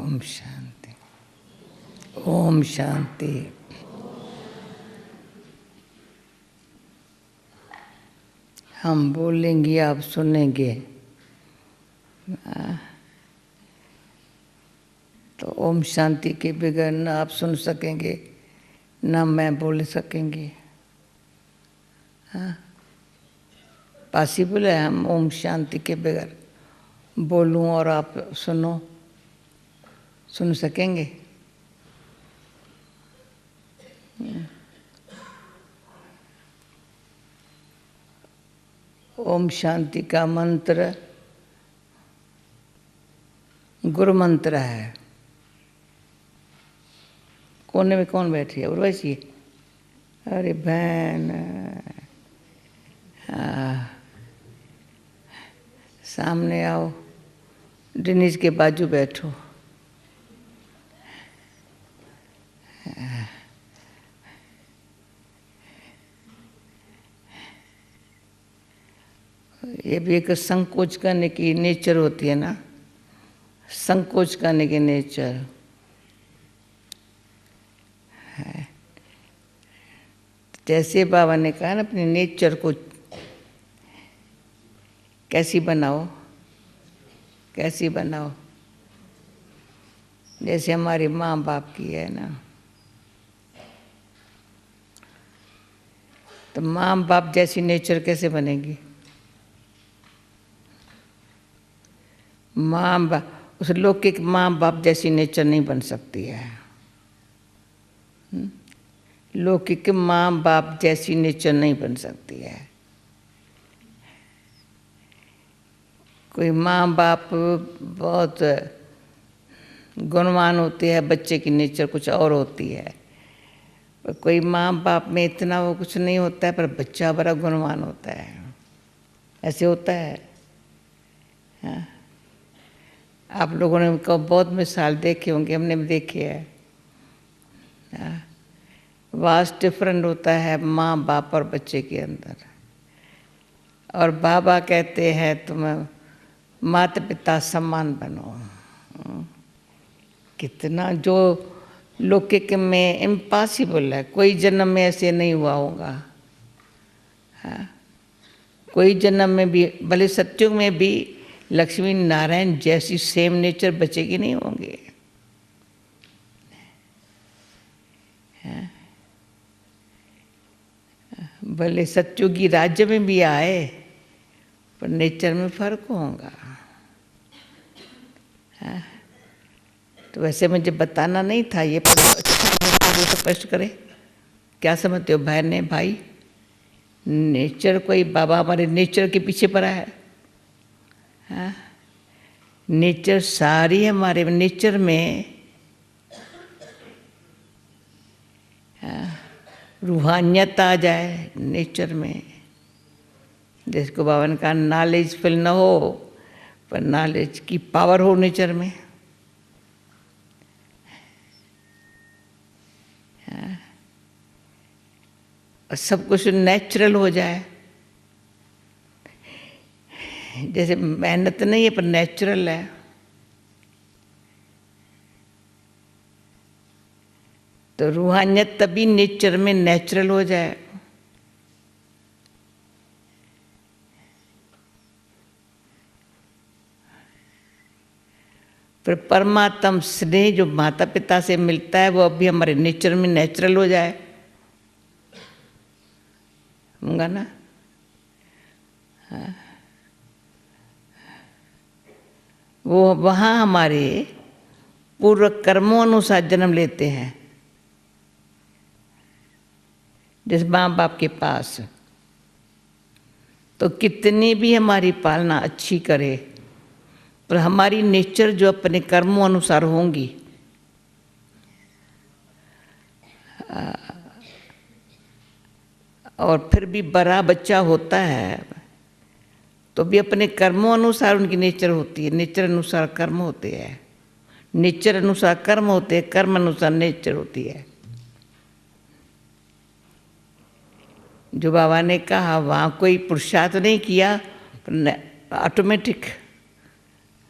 ओम शांति। ओम शांति। हम बोलेंगे, आप सुनेंगे। तो ओम शांति के बगैर न आप सुन सकेंगे न मैं बोल सकेंगे। पॉसिबल है हम ओम शांति के बगैर बोलूं और आप सुन सकेंगे? ओम शांति का मंत्र गुरु मंत्र है। कोने में कौन बैठी है? उर्वशी। अरे बहन, सामने आओ, डिनीज के बाजू बैठो। ये भी एक संकोच करने की नेचर होती है ना, संकोच करने की नेचर है। जैसे बाबा ने कहा ना, अपने नेचर को कैसी बनाओ, कैसी बनाओ, जैसे हमारे माँ बाप की है ना। तो माँ बाप जैसी नेचर कैसे बनेगी? माँ बाप, उस लौकिक माँ बाप जैसी नेचर नहीं बन सकती है। लौकिक माँ बाप जैसी नेचर नहीं बन सकती है। कोई माँ बाप बहुत गुणवान होती है, बच्चे की नेचर कुछ और होती है। कोई माँ बाप में इतना वो कुछ नहीं होता है, पर बच्चा बड़ा गुणवान होता है। ऐसे होता है। हाँ? आप लोगों ने उनको बहुत मिसाल देखे होंगे, हमने भी देखे है। वास्ट डिफरेंट होता है माँ बाप और बच्चे के अंदर। और बाबा कहते हैं तुम माता पिता समान बनो। कितना जो लौकिक में इम्पॉसिबल है, कोई जन्म में ऐसे नहीं हुआ होगा। हाँ? कोई जन्म में भी, भले सत्युग में भी लक्ष्मी नारायण जैसी सेम नेचर बच्चे की नहीं होंगे। भले सत्युगी राज्य में भी आए, पर नेचर में फर्क होगा। तो वैसे मुझे बताना नहीं था ये, पर अच्छा स्पष्ट करे। क्या समझते हो बहन ने भाई? नेचर कोई बाबा हमारे नेचर के पीछे पड़ा है? हाँ? नेचर सारी हमारे नेचर में रूहानियत आ जाए नेचर में। जिसको बाबा ने कहा नॉलेज फिल न हो, पर नॉलेज की पावर हो नेचर में। सब कुछ नेचुरल हो जाए। जैसे मेहनत नहीं है पर नेचुरल है। तो रूहानियत तभी नेचर में नेचुरल हो जाए। फिर परमात्म स्नेह जो माता पिता से मिलता है वो अभी हमारे नेचर में नेचुरल हो जाए, होगा ना। वो वहाँ हमारे पूर्व कर्मों अनुसार जन्म लेते हैं। जिस माँ बाप के पास तो कितनी भी हमारी पालना अच्छी करे, पर हमारी नेचर जो अपने कर्मों अनुसार होंगी। और फिर भी बड़ा बच्चा होता है तो भी अपने कर्मों अनुसार उनकी नेचर होती है। नेचर अनुसार कर्म होते हैं, नेचर अनुसार कर्म होते हैं, कर्म अनुसार नेचर होती है। जो बाबा ने कहा वहाँ कोई पुरुषार्थ नहीं किया, ऑटोमेटिक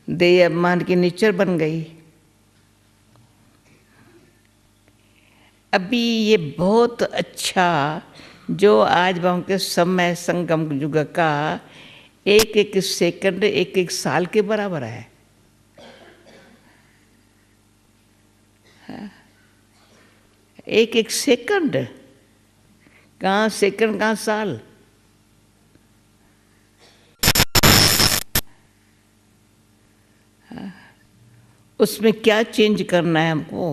देह अभिमान की नेचर बन गई। अभी ये बहुत अच्छा जो आज बाबा के समय संगम युग का एक एक सेकंड एक एक साल के बराबर है। एक एक सेकंड, कहाँ सेकंड कहाँ साल। उसमें क्या चेंज करना है हमको।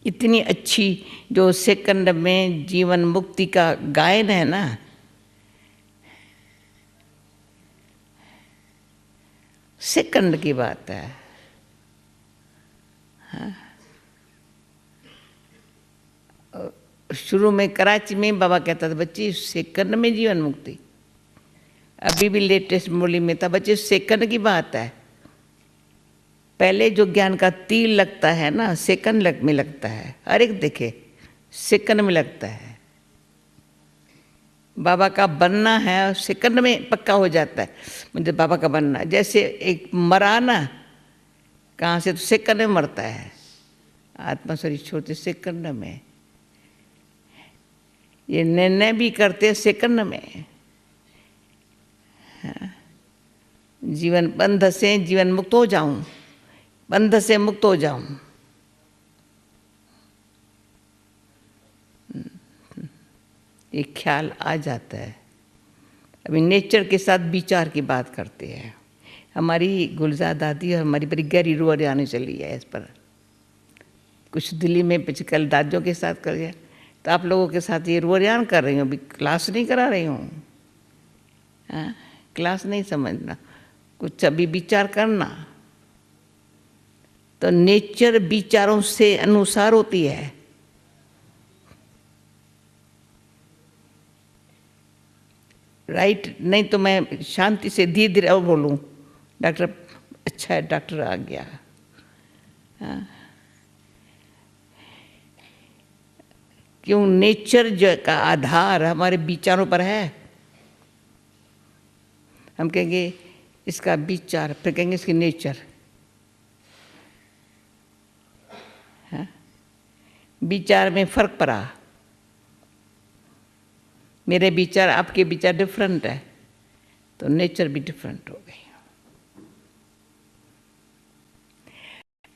इतनी अच्छी जो सेकंड में जीवन मुक्ति का गायन है ना, सेकंड की बात है। शुरू में कराची में बाबा कहता था बच्ची सेकंड में जीवन मुक्ति। अभी भी लेटेस्ट मूली में था बच्चे सेकंड की बात है। पहले जो ज्ञान का तीर लगता है ना सेकंड में लगता है। हर एक देखे सेकंड में लगता है। बाबा का बनना है सेकंड में पक्का हो जाता है। मुझे बाबा का बनना जैसे एक मरा ना कहाँ से तो सेकंड में मरता है। आत्मा शरीर छोड़ते सेकंड में। ये निर्णय भी करते सेकंड में। जीवन बंध से जीवन मुक्त हो जाऊं, बंध से मुक्त हो जाऊं। ये ख्याल आ जाता है। अभी नेचर के साथ विचार की बात करते हैं। हमारी गुलजार दादी और हमारी बड़ी गहरी रूह आने चली है इस पर। कुछ दिल्ली में कल दादियों के साथ कर दिया, तो आप लोगों के साथ ये रूह कर रही हूँ। अभी क्लास नहीं करा रही हूँ, क्लास नहीं समझना, कुछ अभी विचार करना। तो नेचर विचारों से अनुसार होती है। राइट, नहीं तो मैं शांति से धीरे धीरे और बोलूँ। डॉक्टर अच्छा है, डॉक्टर आ गया। क्यों नेचर जो का आधार हमारे विचारों पर है। हम कहेंगे इसका विचार, फिर कहेंगे इसकी नेचर। विचार में फर्क पड़ा। मेरे विचार आपके विचार डिफरेंट है तो नेचर भी डिफरेंट हो गई।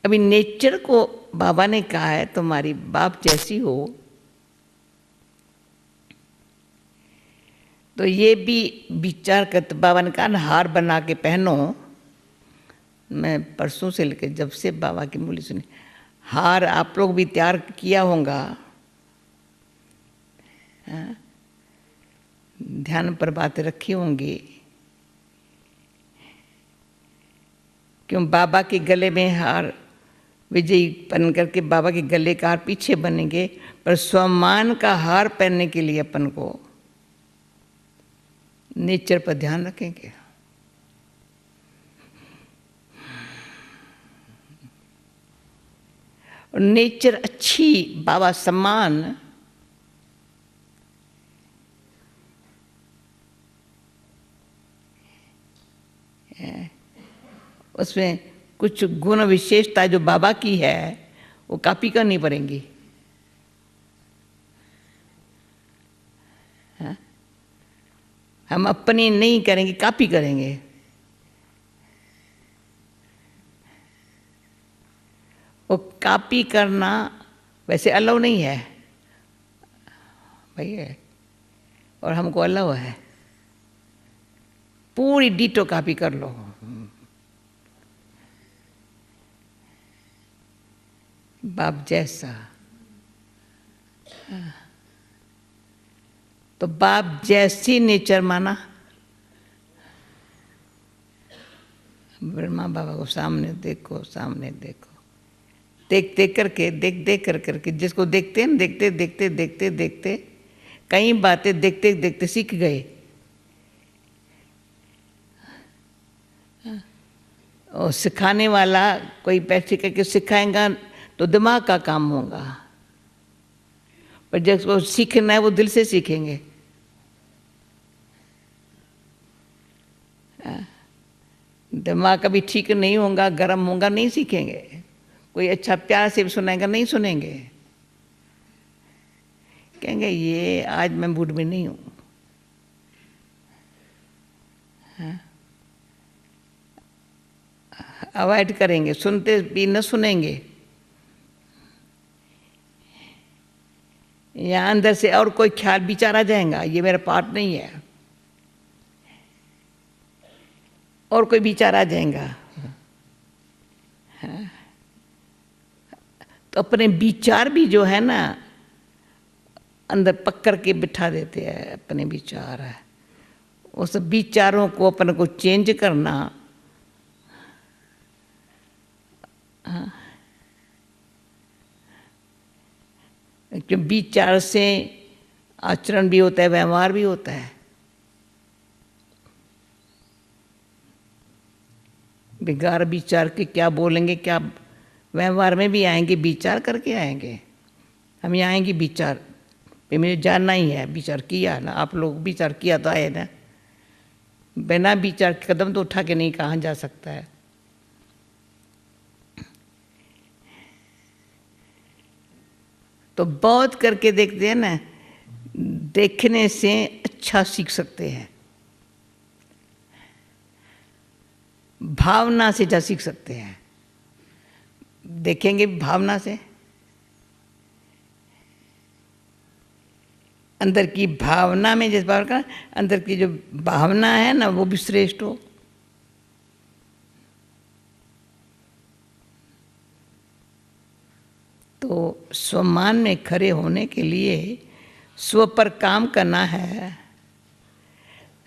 अभी नेचर को बाबा ने कहा है तुम्हारी बाप जैसी हो, तो ये भी विचार कर। बाबा ने कहा हार बना के पहनो। मैं परसों से लेकर जब से बाबा की मूली सुनी, हार आप लोग भी तैयार किया होगा। ध्यान पर बातें रखी होंगी। क्यों बाबा के गले में हार विजयी बन करके बाबा के गले का हार पीछे बनेंगे, पर स्वमान का हार पहनने के लिए अपन को नेचर पर ध्यान रखेंगे। और नेचर अच्छी बाबा सम्मान, उसमें कुछ गुण विशेषता जो बाबा की है वो कॉपी करनी पड़ेंगी। हम अपनी नहीं करेंगे, कॉपी करेंगे। वो कॉपी करना वैसे अलाउ नहीं है भाई, और हमको अलाउ है। पूरी डिटो कॉपी कर लो। बाप जैसा, तो बाप जैसी नेचर माना। ब्रह्मा बाबा को सामने देखो, सामने देखो, देख देख करके, देख देख कर करके, जिसको देखते हैं देखते देखते देखते देखते कई बातें देखते देखते सीख गए। और सिखाने वाला कोई पैसे करके सिखाएगा तो दिमाग का काम होगा, पर जिसको सीखना है वो दिल से सीखेंगे। दिमाग कभी ठीक नहीं होगा, गर्म होगा, नहीं सीखेंगे। कोई अच्छा प्यार से भी सुनाएगा, नहीं सुनेंगे, कहेंगे ये आज मैं मूड में नहीं हूँ। अवॉइड करेंगे, सुनते भी न सुनेंगे, या अंदर से और कोई ख्याल विचार आ जाएगा, ये मेरा पार्ट नहीं है, और कोई विचार आ जाएगा। तो अपने विचार भी जो है ना अंदर पकड़ के बिठा देते हैं, अपने विचार है, उस विचारों को अपन को चेंज करना। क्योंकि विचार से आचरण भी होता है, व्यवहार भी होता है। बेकार विचार के क्या बोलेंगे, क्या व्यवहार में भी आएंगे, विचार करके आएंगे। हम यहाँ आएंगे विचार पे, मुझे जानना ही है, विचार किया ना, आप लोग विचार किया तो आए ना, बिना विचार कदम तो उठा के नहीं कहाँ जा सकता है। तो बहुत करके देखते हैं ना, देखने से अच्छा सीख सकते हैं, भावना से जा सीख सकते हैं। देखेंगे भावना से, अंदर की भावना में, जिस बात का अंदर की जो भावना है ना वो भी श्रेष्ठ हो। तो स्वमान में खड़े होने के लिए स्व पर काम करना है।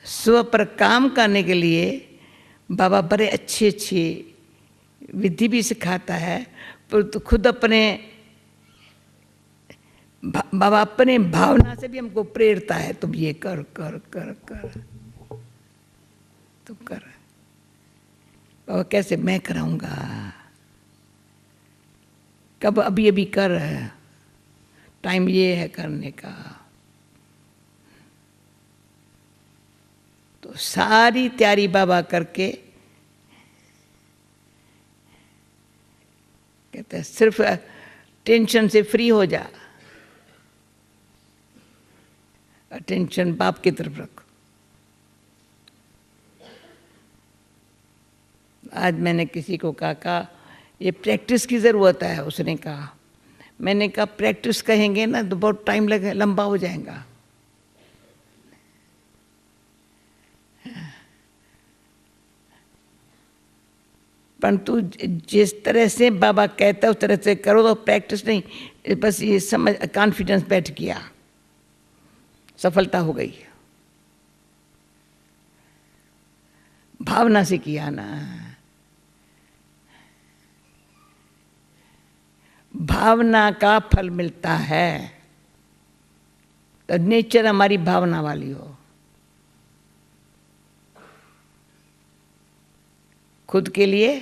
स्व पर काम करने के लिए बाबा बड़े अच्छे अच्छे विधि भी सिखाता है, पर तो खुद अपने बाबा अपने भावना से भी हमको प्रेरता है, तुम ये कर कर कर कर, तुम कर। बाबा कैसे? मैं कराऊंगा, कब? अभी अभी कर, टाइम ये है करने का। तो सारी तैयारी बाबा करके कहते हैं सिर्फ टेंशन से फ्री हो जा, टेंशन बाप की तरफ रखो। आज मैंने किसी को कहा ये प्रैक्टिस की ज़रूरत है, उसने कहा। मैंने कहा प्रैक्टिस कहेंगे ना तो बहुत टाइम लगे, लंबा हो जाएगा। परंतु जिस तरह से बाबा कहता है उस तरह से करो तो प्रैक्टिस नहीं, बस ये समझ कॉन्फिडेंस बैठ गया, सफलता हो गई। भावना से किया ना, भावना का फल मिलता है। तो नेचर हमारी भावना वाली हो, खुद के लिए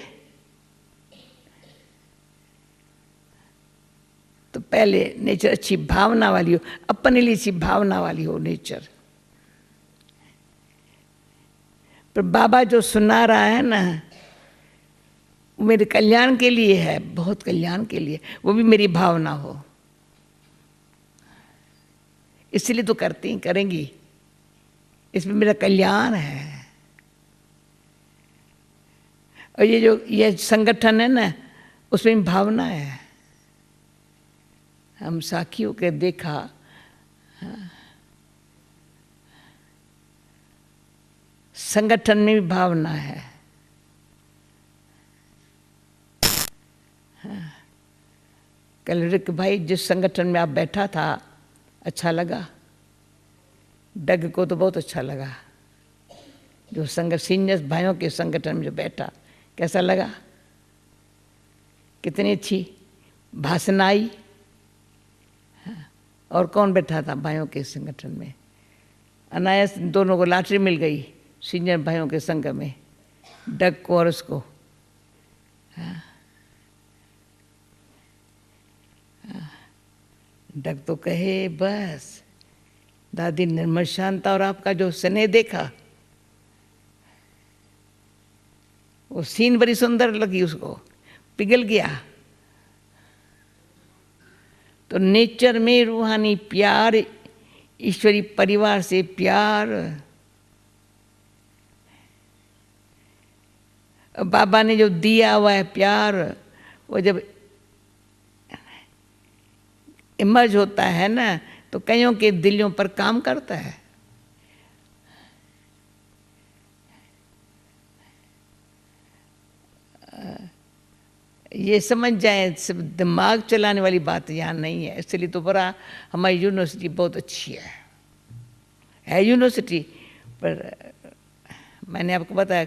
तो पहले नेचर अच्छी भावना वाली हो, अपने लिए अच्छी भावना वाली हो नेचर। पर बाबा जो सुना रहा है ना वो मेरे कल्याण के लिए है, बहुत कल्याण के लिए, वो भी मेरी भावना हो, इसलिए तो करती करेंगी, इसमें मेरा कल्याण है। और ये जो ये संगठन है ना उसमें भावना है। हम साखी होकर देखा, संगठन में भी भावना है। कल रिक भाई जिस संगठन में आप बैठा था अच्छा लगा, डग को तो बहुत अच्छा लगा। जो सीनियर भाइयों के संगठन में जो बैठा कैसा लगा? कितनी अच्छी भाषण आई। और कौन बैठा था भाइयों के संगठन में? अनायास दोनों को लॉटरी मिल गई, सीनियर भाइयों के संघ में, डग को और उसको। डग तो कहे बस दादी निर्मल शांता और आपका जो स्नेह देखा, वो सीन बड़ी सुंदर लगी, उसको पिघल गया। तो नेचर में रूहानी प्यार, ईश्वरी परिवार से प्यार, बाबा ने जो दिया हुआ है प्यार, वो जब इमर्ज होता है ना तो कईयों के दिलों पर काम करता है। ये समझ जाए, सिर्फ दिमाग चलाने वाली बात यहाँ नहीं है। इसलिए तो बड़ा हमारी यूनिवर्सिटी बहुत अच्छी है यूनिवर्सिटी। पर मैंने आपको बताया,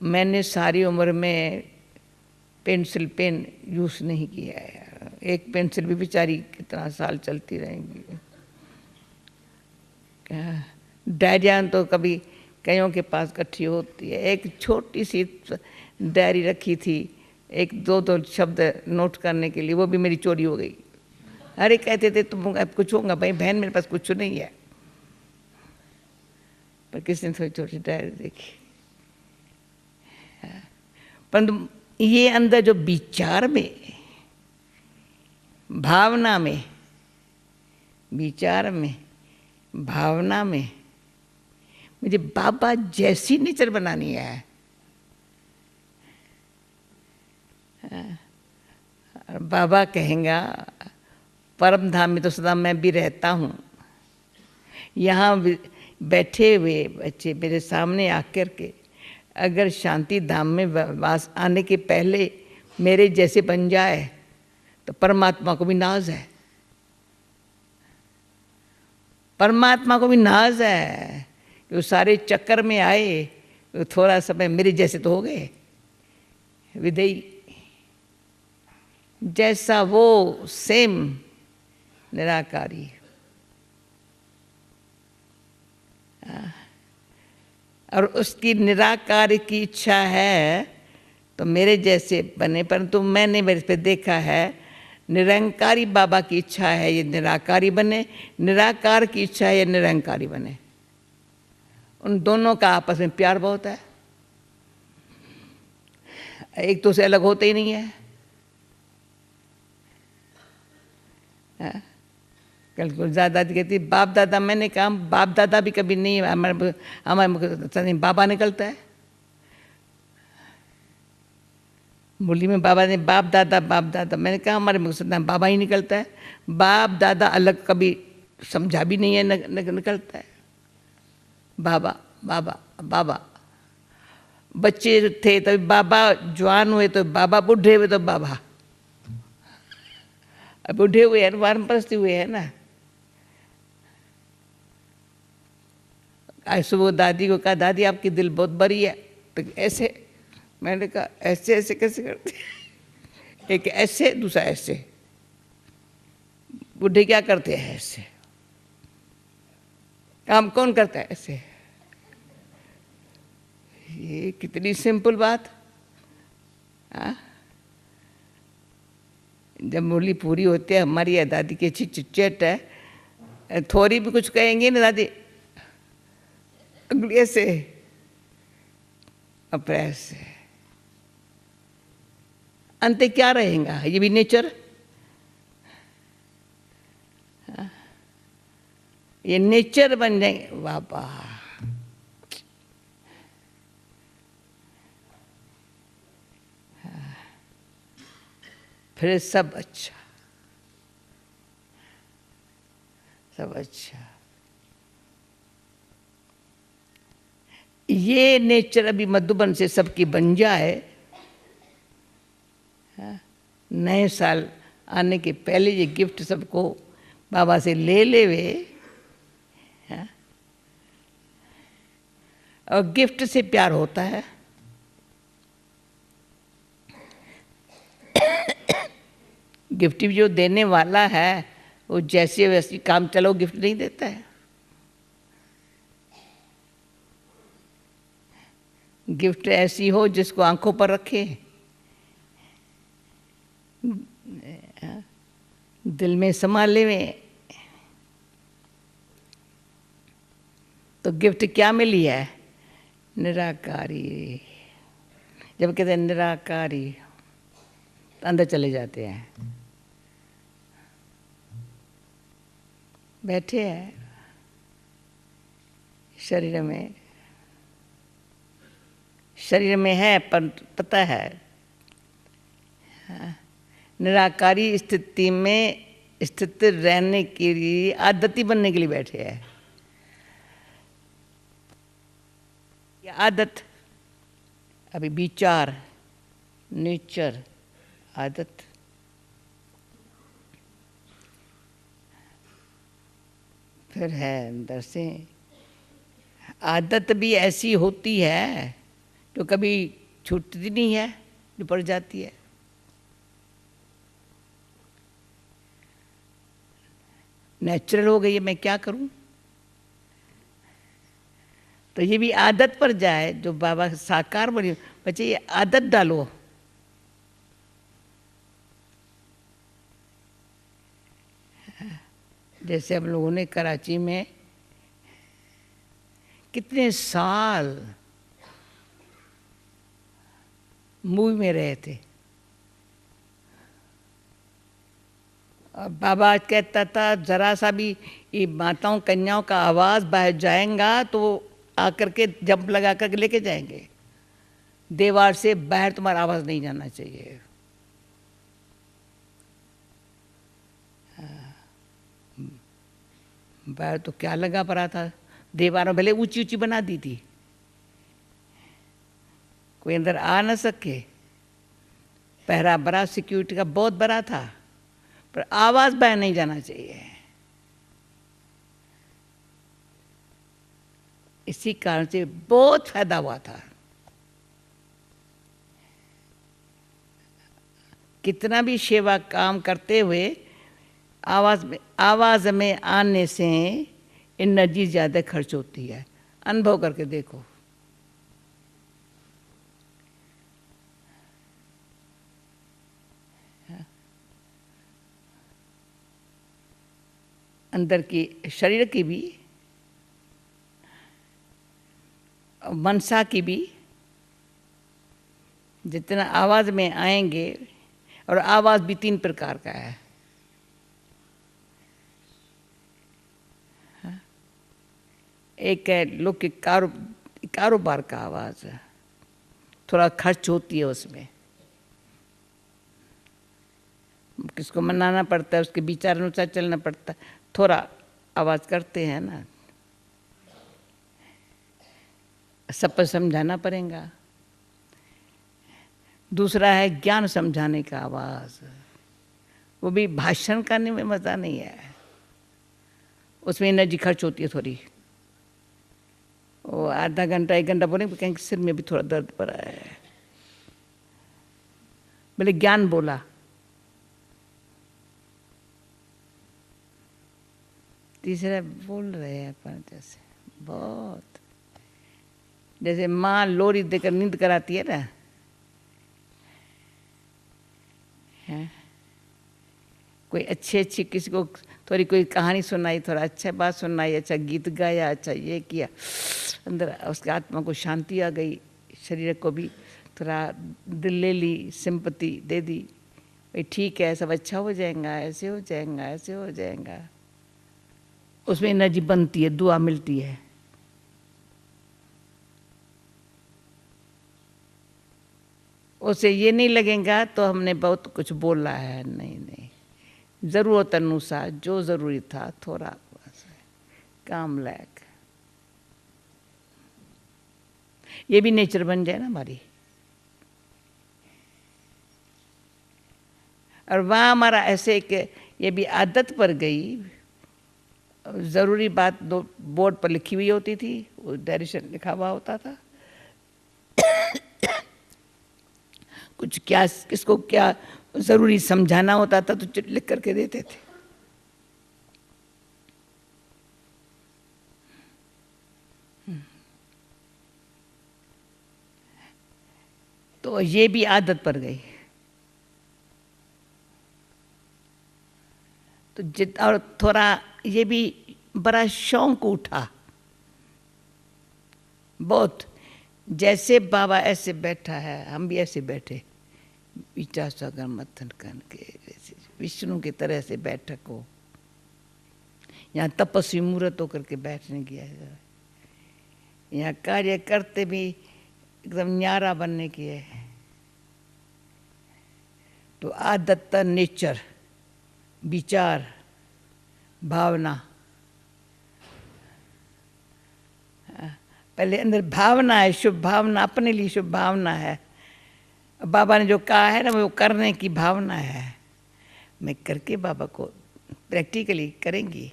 मैंने सारी उम्र में पेंसिल पेन यूज़ नहीं किया है। एक पेंसिल भी बेचारी कितना साल चलती रहेंगी। डायरियाँ तो कभी कईयों के पास इकट्ठी होती है। एक छोटी सी डायरी रखी थी, एक दो शब्द नोट करने के लिए, वो भी मेरी चोरी हो गई। अरे कहते थे तुम कुछ होगा भाई, बहन मेरे पास कुछ नहीं है, पर किसी ने थोड़ी छोटी डायरी देखी। परंतु ये अंदर जो विचार में, भावना में, विचार में, भावना में मुझे बाबा जैसी नेचर बनानी है। बाबा कहेंगा परम धाम में तो सदा मैं भी रहता हूँ। यहाँ बैठे हुए बच्चे मेरे सामने आकर के अगर शांति धाम में वास आने के पहले मेरे जैसे बन जाए तो परमात्मा को भी नाज है। परमात्मा को भी नाज है कि वो सारे चक्कर में आए, तो थोड़ा समय मेरे जैसे तो हो गए। विदेही जैसा वो सेम निराकारी। और उसकी निराकार की इच्छा है तो मेरे जैसे बने, परंतु मैंने मेरे पे देखा है निरंकारी बाबा की इच्छा है ये निराकारी बने, निराकार की इच्छा है ये निरंकारी बने। उन दोनों का आपस में प्यार बहुत है, एक तो से अलग होते ही नहीं है। कल को दादी कहती बाप दादा, मैंने कहा बाप दादा भी कभी नहीं, हमारे बाबा निकलता है। बोली में बाबा ने बाप दादा, मैंने कहा हमारे मुख से बाबा ही निकलता है। बाप दादा अलग कभी समझा भी नहीं है, निकलता है बाबा बाबा बाबा। बच्चे थे तभी बाबा, जवान हुए तो बाबा, बूढ़े हुए तो बाबा। बूढ़े हुए हैं, वानप्रस्थी हुए हैं ना। आज सुबह दादी को कहा दादी आपकी दिल बहुत बड़ी है, तो ऐसे, मैंने कहा ऐसे ऐसे कैसे करते? एक ऐसे दूसरा ऐसे। बूढ़े क्या करते हैं ऐसे? काम कौन करता है ऐसे? ये कितनी सिंपल बात। हाँ, जब मुरली पूरी होती है, हमारी दादी की अच्छी चिचट है, थोड़ी भी कुछ कहेंगे ना दादी अगले से अप्रैल से अंत क्या रहेगा? ये भी नेचर, ये नेचर बन जाएंगे बाबा। फिर सब अच्छा, सब अच्छा। ये नेचर अभी मधुबन से सबकी बन जाए, नए साल आने के पहले ये गिफ्ट सबको बाबा से ले लेवे। और गिफ्ट से प्यार होता है। गिफ्ट भी जो देने वाला है वो जैसे वैसे काम चलो गिफ्ट नहीं देता है। गिफ्ट ऐसी हो जिसको आंखों पर रखे, दिल में समा लेवे। तो गिफ्ट क्या मिली है? निराकारी। जब कहते हैं निराकारी तो अंदर चले जाते हैं। बैठे हैं शरीर में, शरीर में है पर पता है निराकारी स्थिति में स्थित रहने के लिए आदती बनने के लिए बैठे हैं। ये आदत अभी विचार, नेचर, आदत, फिर है अंदर से आदत भी ऐसी होती है जो कभी छूटती नहीं है, जो पड़ जाती है। नेचुरल हो गई है, मैं क्या करूं। तो ये भी आदत पर जाए जो बाबा साकार बनी, बच्चे ये आदत डालो। जैसे हम लोगों ने कराची में कितने साल मूवी में रहे थे, और बाबा कहता था जरा सा भी ये माताओं कन्याओं का आवाज़ बाहर जाएगा तो आकर के जंप लगा करके लेके जाएंगे, दीवार से बाहर तुम्हारा आवाज़ नहीं जाना चाहिए। बाहर तो क्या लगा पड़ा था, दीवारों भले ऊंची ऊंची बना दी थी, कोई अंदर आ न सके, पहरा बड़ा सिक्योरिटी का बहुत बड़ा था, पर आवाज़ बाहर नहीं जाना चाहिए। इसी कारण से बहुत फायदा हुआ था। कितना भी सेवा काम करते हुए आवाज़ में आने से एनर्जी ज़्यादा खर्च होती है, अनुभव करके देखो। अंदर की शरीर की भी, मनसा की भी, जितना आवाज़ में आएंगे, और आवाज़ भी 3 प्रकार का है। एक है लोग के कारोबार का आवाज़, थोड़ा खर्च होती है उसमें, किसको मनाना पड़ता है, उसके विचार अनुसार चलना पड़ता है, थोड़ा आवाज़ करते हैं ना, सब पर समझाना पड़ेगा। दूसरा है ज्ञान समझाने का आवाज़, वो भी भाषण करने में मज़ा नहीं है, उसमें एनर्जी खर्च होती है थोड़ी। वो आधा घंटा 1 घंटा बोलेंगे, कहेंगे सिर में भी थोड़ा दर्द पड़ा है, बोले ज्ञान बोला। तीसरा बोल रहे हैं अपन, जैसे बहुत, जैसे माँ लोरी देकर नींद कराती है ना, है? कोई अच्छी किसी को थोड़ी कोई कहानी सुनाई, थोड़ा अच्छा बात सुनाई, अच्छा गीत गाया, अच्छा ये किया, अंदर उसके आत्मा को शांति आ गई, शरीर को भी थोड़ा दिल ले ली, सिंपति दे दी, भाई ठीक है सब अच्छा हो जाएगा, ऐसे हो जाएगा, ऐसे हो जाएगा। उसमें एनर्जी बनती है, दुआ मिलती है। उसे ये नहीं लगेगा तो हमने बहुत कुछ बोला है, नहीं नहीं, ज़रूरत अनुसार जो ज़रूरी था थोड़ा बस, काम लायक। ये भी नेचर बन जाए ना हमारी, और वहाँ हमारा ऐसे एक ये भी आदत पर गई, ज़रूरी बात दो बोर्ड पर लिखी हुई होती थी, वो डायरेक्शन लिखा हुआ होता था, कुछ क्या किसको क्या ज़रूरी समझाना होता था तो लिख करके देते थे। तो ये भी आदत पड़ गई। तो और थोड़ा ये भी बड़ा शौक उठा बहुत, जैसे बाबा ऐसे बैठा है हम भी ऐसे बैठे, विचार सागर मंथन करके, विष्णु की तरह से बैठक हो, यहाँ तपस्वी मूर्त होकर के बैठने की है, यहाँ कार्य करते भी एकदम न्यारा बनने की है। तो आदत, नेचर, विचार, भावना, पहले अंदर भावना है, शुभ भावना, अपने लिए शुभ भावना है। बाबा ने जो कहा है ना, वो करने की भावना है। मैं करके बाबा को प्रैक्टिकली करेंगी।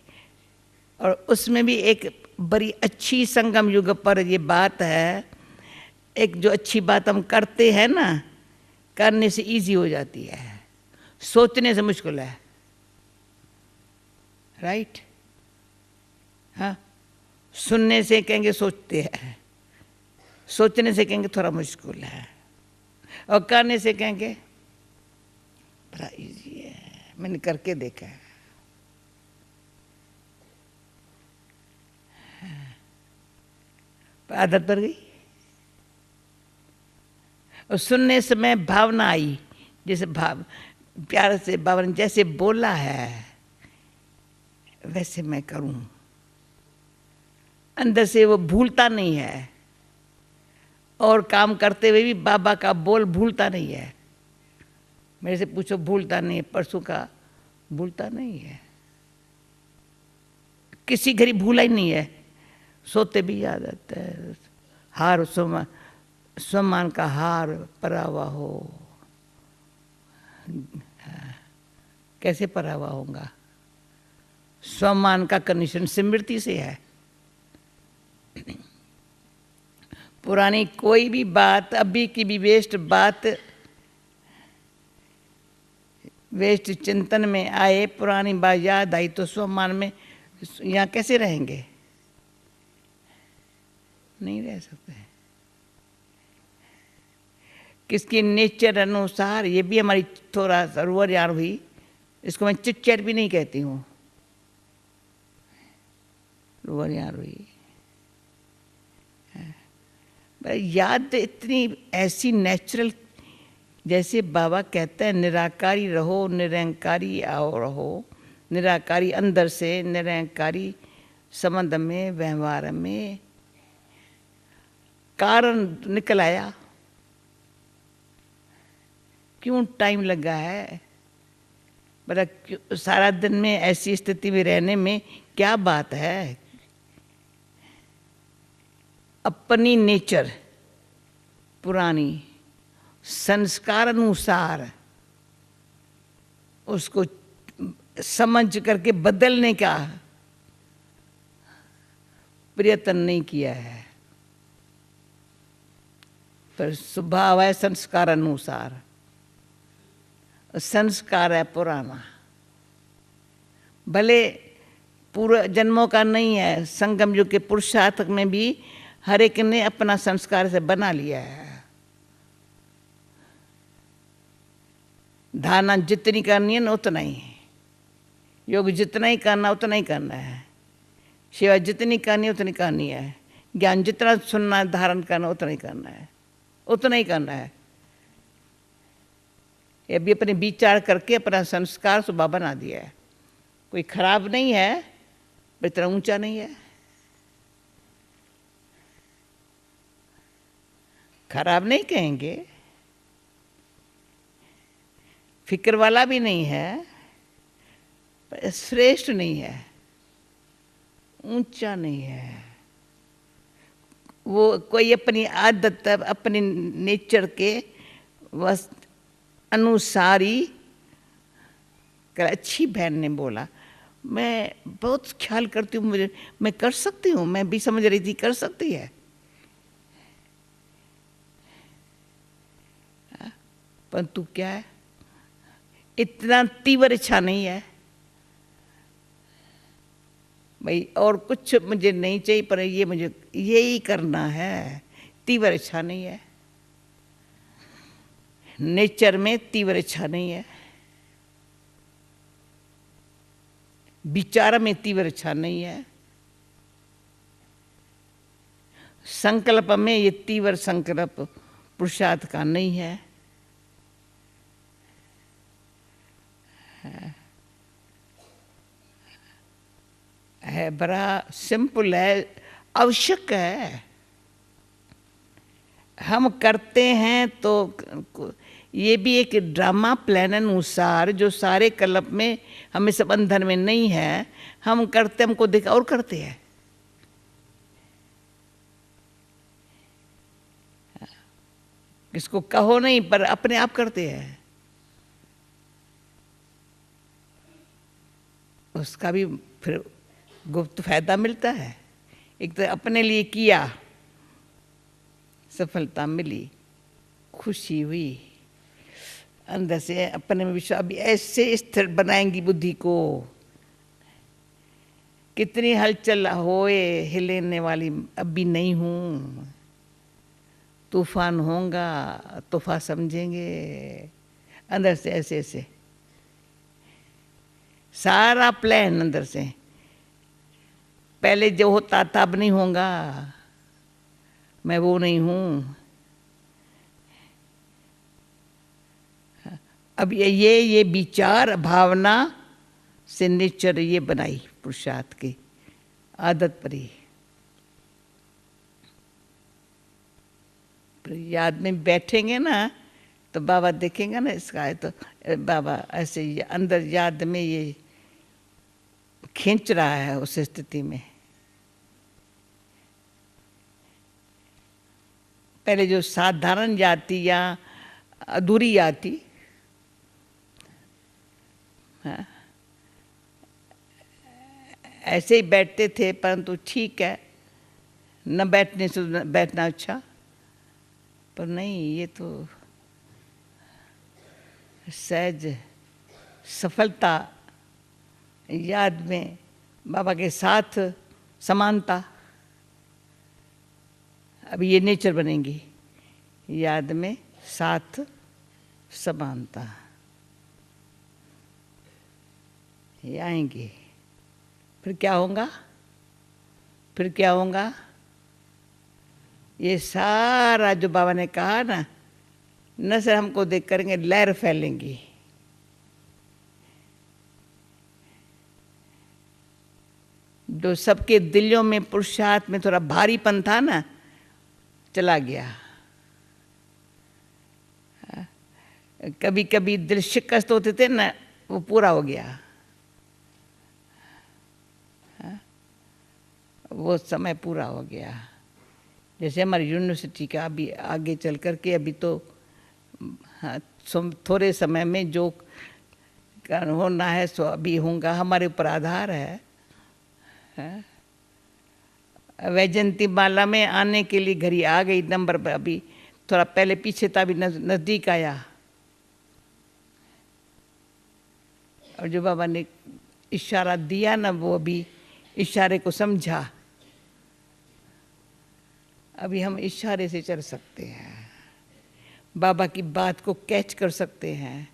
और उसमें भी एक बड़ी अच्छी संगम युग पर ये बात है, एक जो अच्छी बात हम करते हैं ना, करने से इजी हो जाती है, सोचने से मुश्किल है। राइट? हाँ, सुनने से कहेंगे सोचते हैं, सोचने से कहेंगे थोड़ा मुश्किल है, और करने से कहेंगे बड़ा इजी है, मैंने करके देखा है। आदत पड़ गई। और सुनने समय भावना आई, जैसे प्यार से बाबा ने जैसे बोला है वैसे मैं करूं। अंदर से वो भूलता नहीं है, और काम करते हुए भी बाबा का बोल भूलता नहीं है। मेरे से पूछो, भूलता नहीं है, परसों का भूलता नहीं है, किसी घड़ी भूला ही नहीं है। सोते भी याद आता है, हार सम्मान का हार परावा हो, कैसे परावा होगा? सम्मान का कंडीशन स्मृति से है। पुरानी कोई भी बात, अभी की भी वेस्ट बात, वेस्ट चिंतन में आए, पुरानी बात याद आई तो सम्मान में यहाँ कैसे रहेंगे? नहीं रह सकते। किसकी नेचर अनुसार, ये भी हमारी थोड़ा सरोवर यार हुई, इसको मैं चिट-चैट भी नहीं कहती हूँ, रोवर यार हुई। याद इतनी ऐसी नेचुरल, जैसे बाबा कहते हैं निराकारी रहो, निरंकारी आओ रहो। निराकारी अंदर से, निरंकारी संबंध में, व्यवहार में। कारण निकल आया, क्यों टाइम लगा है? बड़ा सारा दिन में ऐसी स्थिति में रहने में क्या बात है? अपनी नेचर पुरानी संस्कार अनुसार उसको समझ करके बदलने का प्रयत्न नहीं किया है, पर स्वभाव है संस्कार अनुसार। संस्कार है पुराना, भले पूरे जन्मों का नहीं है, संगम युग के पुरुषार्थ में भी हर एक ने अपना संस्कार से बना लिया है। धारणा जितनी करनी है ना उतना ही, योग जितना ही करना उतना ही करना है, सेवा जितनी करनी है उतनी करनी है, ज्ञान जितना सुनना धारण करना उतना ही करना है, उतना ही करना है। ये भी अपने विचार करके अपना संस्कार स्वभाव बना दिया है। कोई खराब नहीं है, पर इतना ऊंचा नहीं है। खराब नहीं कहेंगे, फिक्र वाला भी नहीं है, पर श्रेष्ठ नहीं है, ऊंचा नहीं है। वो कोई अपनी आदत, अपने नेचर के बस अनुसार ही। अच्छी बहन ने बोला, मैं बहुत ख्याल करती हूँ, मुझे मैं कर सकती हूँ, मैं भी समझ रही थी कर सकती है, परंतु क्या है, इतना तीव्र इच्छा नहीं है भाई, और कुछ मुझे नहीं चाहिए, पर ये मुझे यही करना है, तीव्र इच्छा नहीं है। नेचर में तीव्र इच्छा नहीं है, विचार में तीव्र इच्छा नहीं है, संकल्प में ये तीव्र संकल्प पुरुषार्थ का नहीं है। है, बड़ा सिंपल है, आवश्यक है। हम करते हैं तो ये भी एक ड्रामा प्लान अनुसार, जो सारे कल्प में हमें सब बंधन में नहीं है, हम करते, हमको देख और करते हैं। किसको कहो नहीं, पर अपने आप करते हैं। उसका भी फिर गुप्त फायदा मिलता है। एक तो अपने लिए किया, सफलता मिली, खुशी हुई, अंदर से अपने में विश्वास। अभी ऐसे स्थिर बनाएंगी बुद्धि को, कितनी हलचल होए, हिलने वाली अभी नहीं हूँ। तूफान होगा, तूफान समझेंगे अंदर से, ऐसे ऐसे सारा प्लान अंदर से। पहले जो होता था अब नहीं होगा, मैं वो नहीं हूँ। अब ये विचार भावना से नेचर ये बनाई पुरुषार्थ की आदत पड़ी। याद में बैठेंगे ना तो बाबा देखेंगे ना इसका है, तो बाबा ऐसे अंदर याद में ये खींच रहा है उस स्थिति में। पहले जो साधारण याद थी या अधूरी याद थी, हाँ, ऐसे ही बैठते थे, परंतु ठीक है, न बैठने से बैठना अच्छा। पर नहीं, ये तो सहज सफलता, याद में बाबा के साथ समानता, अभी ये नेचर बनेंगी, याद में साथ समानता, ये आएंगे। फिर क्या होगा? फिर क्या होगा? ये सारा जो बाबा ने कहा ना, न सिर्फ हमको देख करेंगे, लहर फैलेंगी। जो सबके दिलों में पुरुषार्थ में थोड़ा भारीपन था ना, चला गया। कभी कभी दिल शिकस्त होते थे ना, वो पूरा हो गया। वो समय पूरा हो गया। जैसे हमारी यूनिवर्सिटी का अभी आगे चल कर के, अभी तो हाँ, थोड़े समय में जो होना है सो अभी होगा, हमारे ऊपर आधार है। वैजयंती माला में आने के लिए घड़ी आ गई नंबर पर, अभी थोड़ा पहले पीछे था, अभी नज़दीक आया। और जो बाबा ने इशारा दिया ना, वो अभी इशारे को समझा। अभी हम इशारे से चल सकते हैं, बाबा की बात को कैच कर सकते हैं,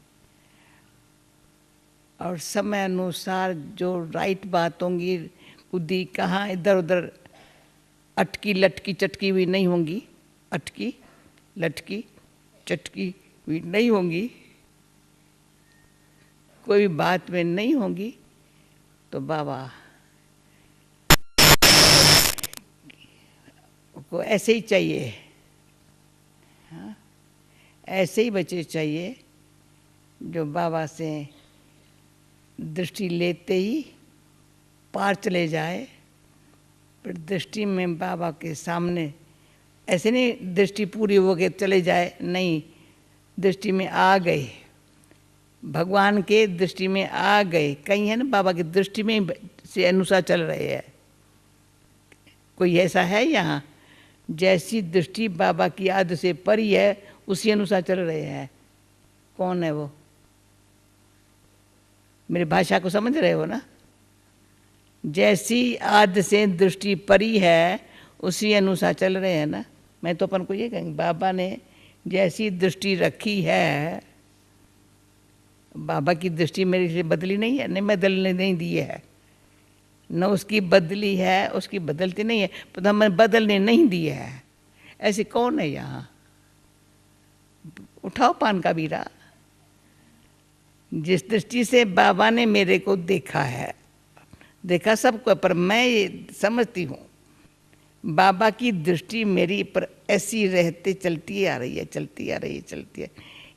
और समय अनुसार जो राइट बात होंगी, बुद्धि कहाँ इधर उधर अटकी लटकी चटकी हुई नहीं होंगी, अटकी लटकी चटकी हुई नहीं होंगी, कोई बात में नहीं होंगी। तो बाबा को ऐसे ही चाहिए, हाँ, ऐसे ही बच्चे चाहिए जो बाबा से दृष्टि लेते ही पार चले जाए। फिर दृष्टि में बाबा के सामने ऐसे नहीं दृष्टि पूरी हो गई चले जाए, नहीं, दृष्टि में आ गए, भगवान के दृष्टि में आ गए। कहीं है ना बाबा की दृष्टि में से अनुसार चल रहे हैं। कोई ऐसा है यहाँ? जैसी दृष्टि बाबा की आदत से परी है, उसी अनुसार चल रहे हैं। कौन है वो? मेरी भाषा को समझ रहे हो ना? जैसी आदत से दृष्टि परी है, उसी अनुसार चल रहे हैं ना। मैं तो अपन को ये कहेंगे, बाबा ने जैसी दृष्टि रखी है, बाबा की दृष्टि मेरे से बदली नहीं है, नहीं बदलने नहीं दी है, न उसकी बदली है, उसकी बदलती नहीं है, पर हमें बदलने नहीं दी है। ऐसे कौन है यहाँ? उठाओ पान का बीरा। जिस दृष्टि से बाबा ने मेरे को देखा है, देखा सबको, पर मैं ये समझती हूँ बाबा की दृष्टि मेरी पर ऐसी रहते चलती आ रही है, चलती आ रही है, चलती है।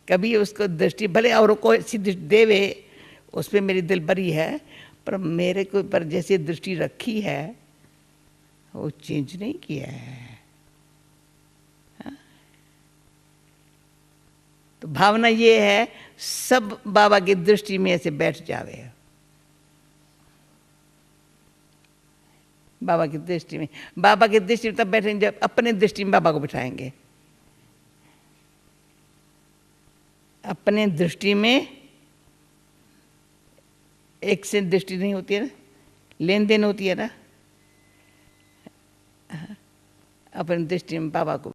कभी उसको दृष्टि भले औरों को ऐसी दृष्टि देवे, उस पर मेरी दिल भरी है, पर मेरे को पर जैसे दृष्टि रखी है वो चेंज नहीं किया है। हाँ? तो भावना ये है सब बाबा की दृष्टि में ऐसे बैठ जावे, बाबा की दृष्टि में। बाबा की दृष्टि में तब बैठेंगे जब अपने दृष्टि में बाबा को बिठाएंगे। अपने दृष्टि में एक से दृष्टि नहीं होती है ना, लेन देन होती है ना। अपनी दृष्टि में बाबा को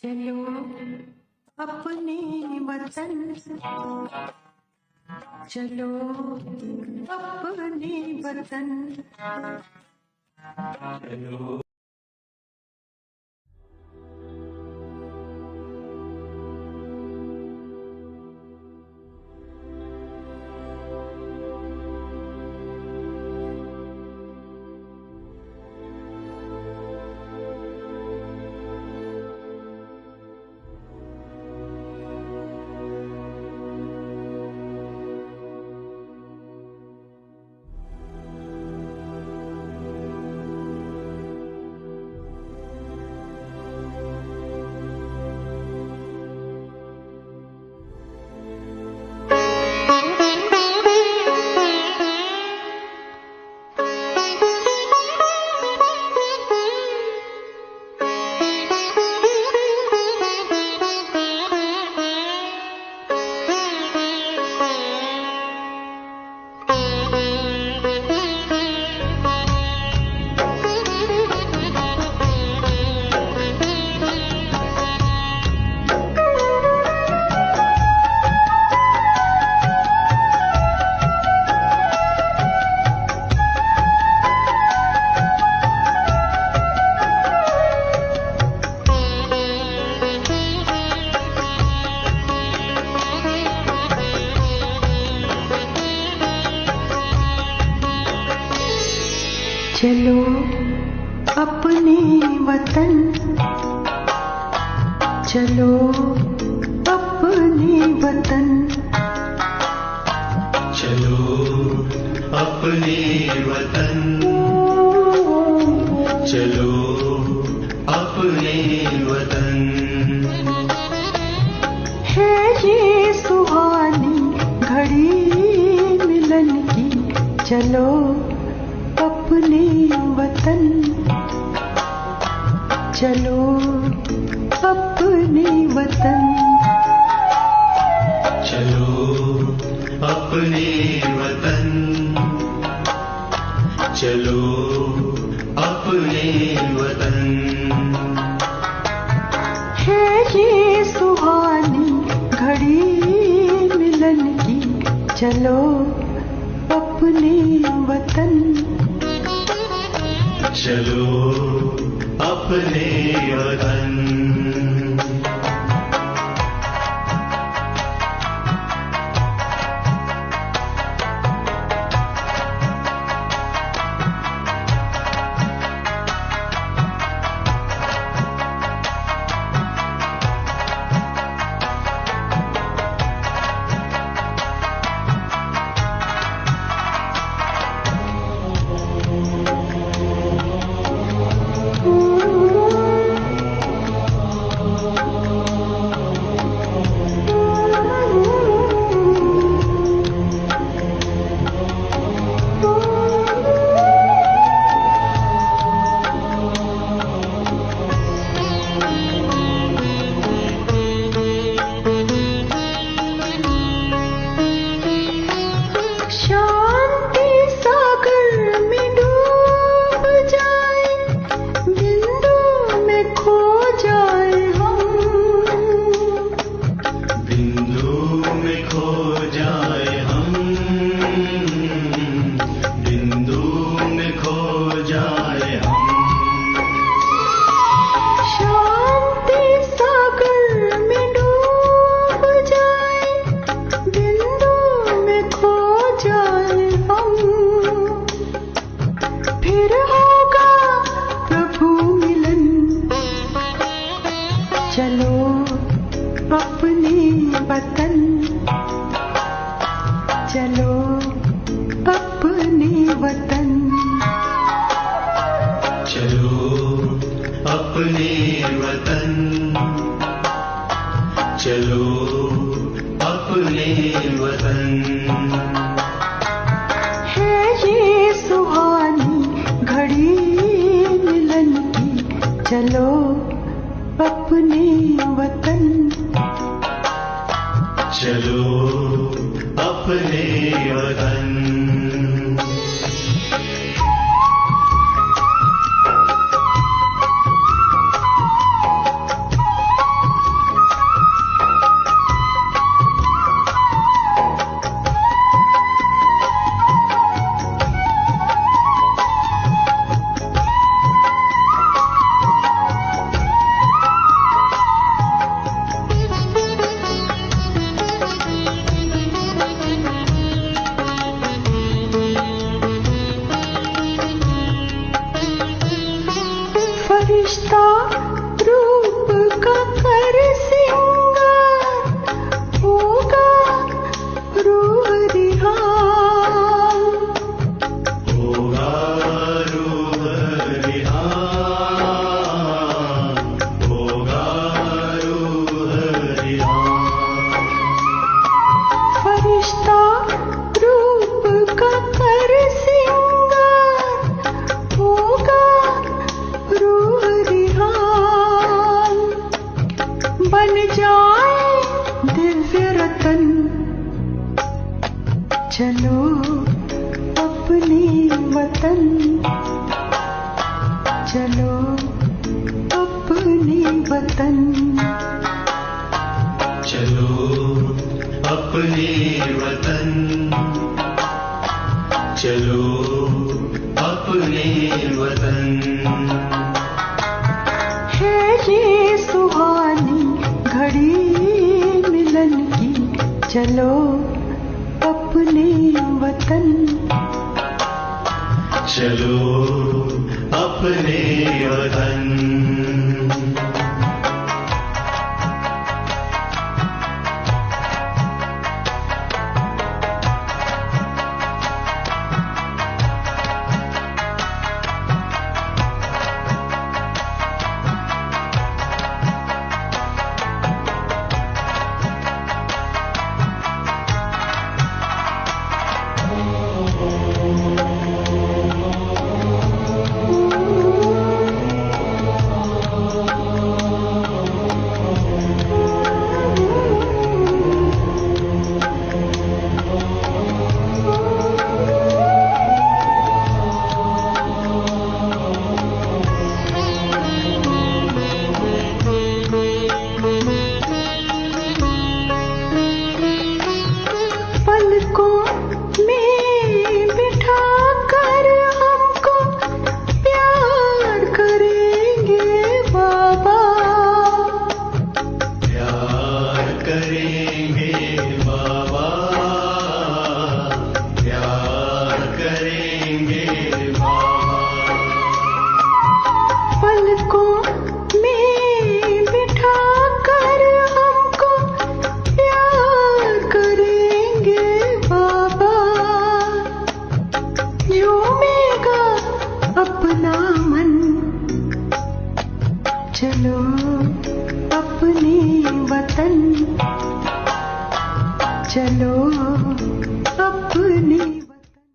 चलो अपने वतन, चलो अपने वतन। चलो अपने वतन, चलो अपने वतन, चलो अपने वतन, चलो अपने वतन। है ये सुहानी घड़ी मिलन की, चलो अपने वतन, चलो अपने वतन, चलो अपने वतन, चलो अपने वतन। है ये सुहानी घड़ी मिलन की, चलो अपने वतन, चलो अपने वतन। चलो अपने वतन, चलो अपने वतन, चलो अपने वतन, चलो अपने वतन। है ये सुहानी घड़ी मिलन की, चलो अपने वतन, चलो अपने वतन। फरिश्ता रूप का कर सिंगार, होगा रूह रिहान, होगा रूह रिहान, होगा रूह रिहान। फरिश्ता रूप का कर सिंगार, होगा रूह रिहान, बन जाए दिव्य रतन, चलो अपने वतन, चलो अपने वतन, चलो अपने वतन, चलो अपने वतन। है ये सुहानी घड़ी मिलन की, चलो अपने वतन, चलो अपने वतन। चलो अपने वतन, चलो अपने वतन।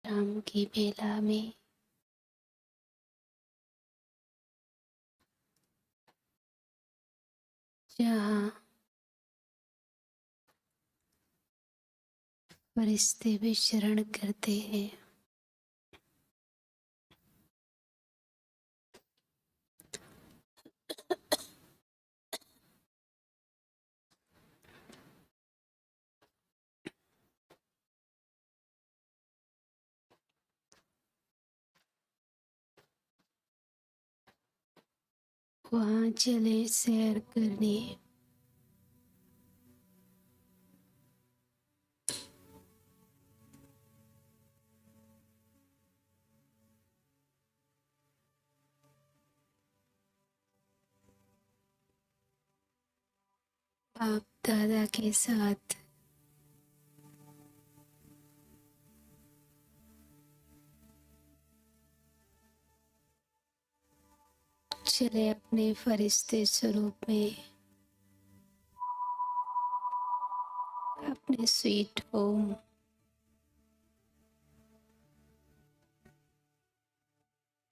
शाम की बेला में जहाँ फरिश्ते विचरण करते हैं, वहाँ चले सैर करने। बाप दादा के साथ चले अपने फरिश्ते स्वरूप में, अपने स्वीट होम,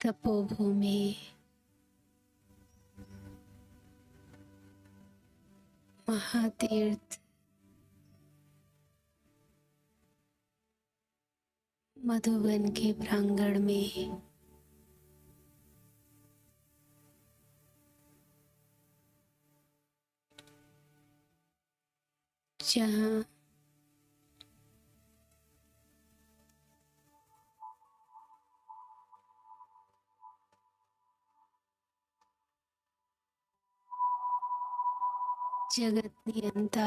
तपोभूमि, महातीर्थ, मधुबन के प्रांगण में जहाँ जगत नियंता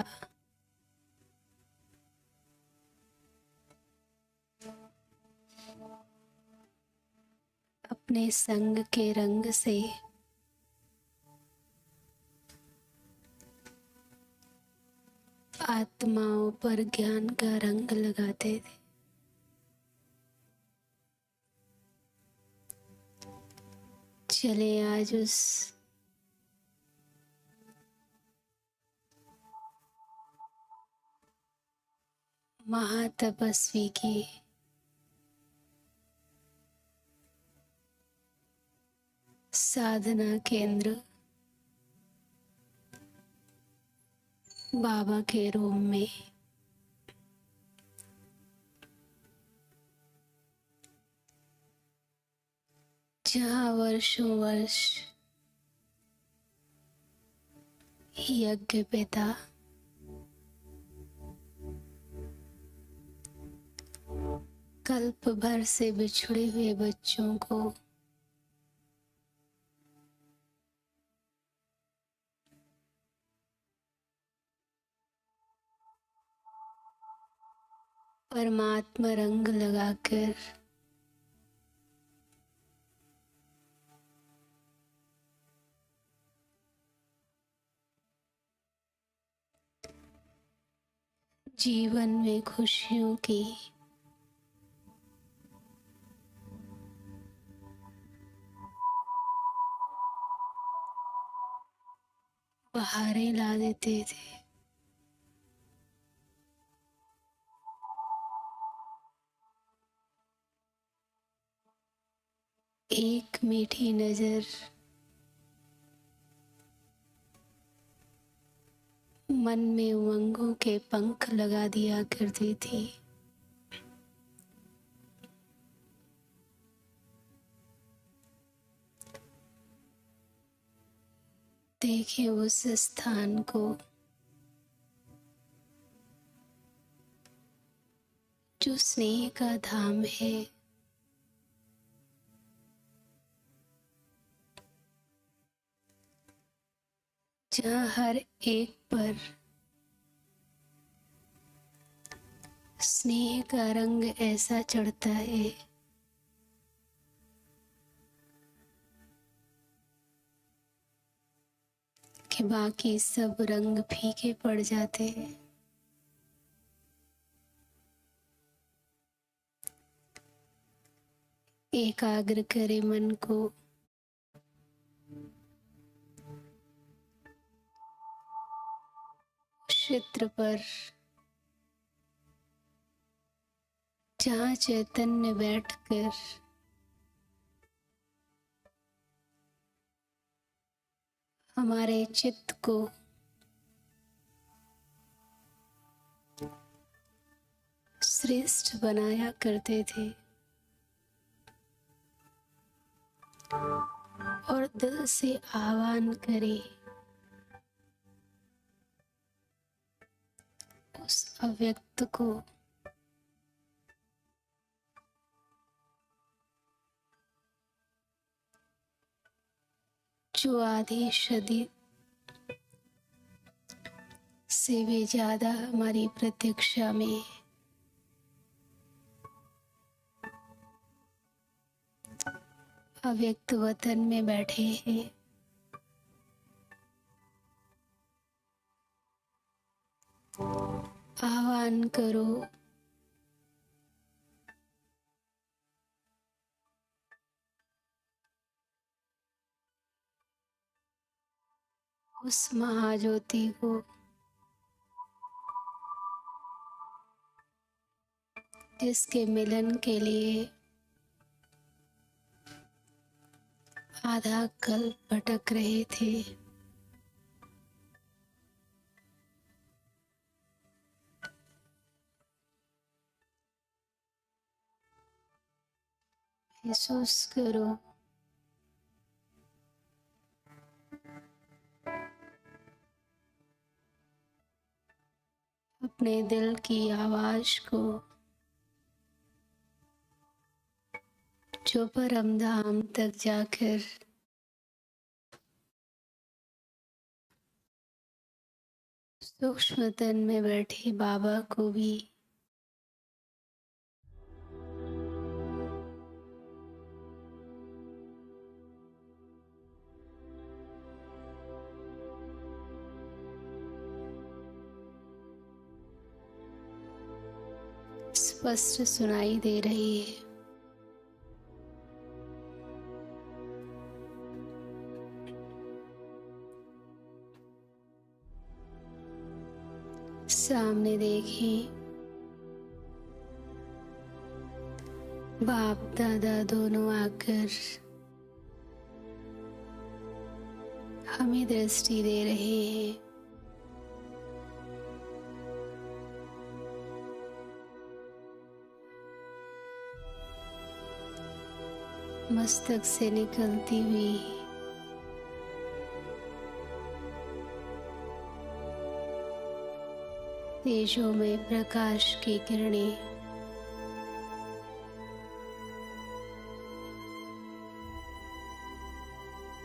अपने संग के रंग से आत्माओं पर ज्ञान का रंग लगाते थे। चले आज उस महातपस्वी की साधना केंद्र बाबा के रूम में, जहाँ वर्षों वर्ष यज्ञ पिता कल्प भर से बिछड़े हुए बच्चों को परमात्मा रंग लगाकर जीवन में खुशियों की बहारें ला देते थे। एक मीठी नजर मन में उमंगों के पंख लगा दिया करती थी। देखें उस स्थान को जो स्नेह का धाम है, जहाँ हर एक पर स्नेह का रंग ऐसा चढ़ता है कि बाकी सब रंग फीके पड़ जाते हैं। एकाग्र करे मन को। क्षेत्र पर जहाँ चैतन्य बैठकर हमारे चित्त को श्रेष्ठ बनाया करते थे और दिल से आह्वान करे उस अव्यक्त को, जो आधी सदी से भी ज्यादा हमारी प्रतीक्षा में अव्यक्त वतन में बैठे हैं। आह्वान करो उस महाज्योति को, जिसके मिलन के लिए आधा कल्प भटक रहे थे। महसूस करो अपने दिल की आवाज को, जो परम धाम तक जाकर सूक्ष्म तन में बैठे बाबा को भी स्पष्ट सुनाई दे रही है। सामने देखें, बाप दादा दोनों आकर हमें दृष्टि दे रहे हैं। मस्तक से निकलती हुई तेजों में प्रकाश की किरणें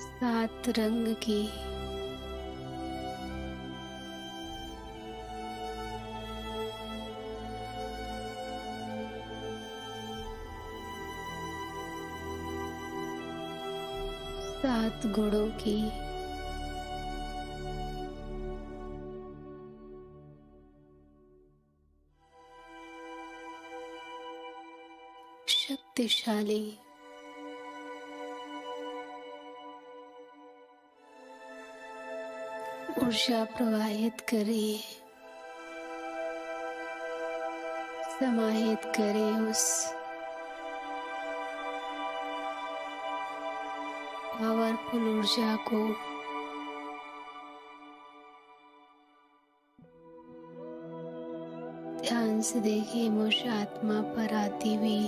सात रंग की सात गुणों की शक्तिशाली ऊर्जा प्रवाहित करे, समाहित करे उस पावरफुल ऊर्जा को। ध्यान से देखें मुझ आत्मा पर आती हुई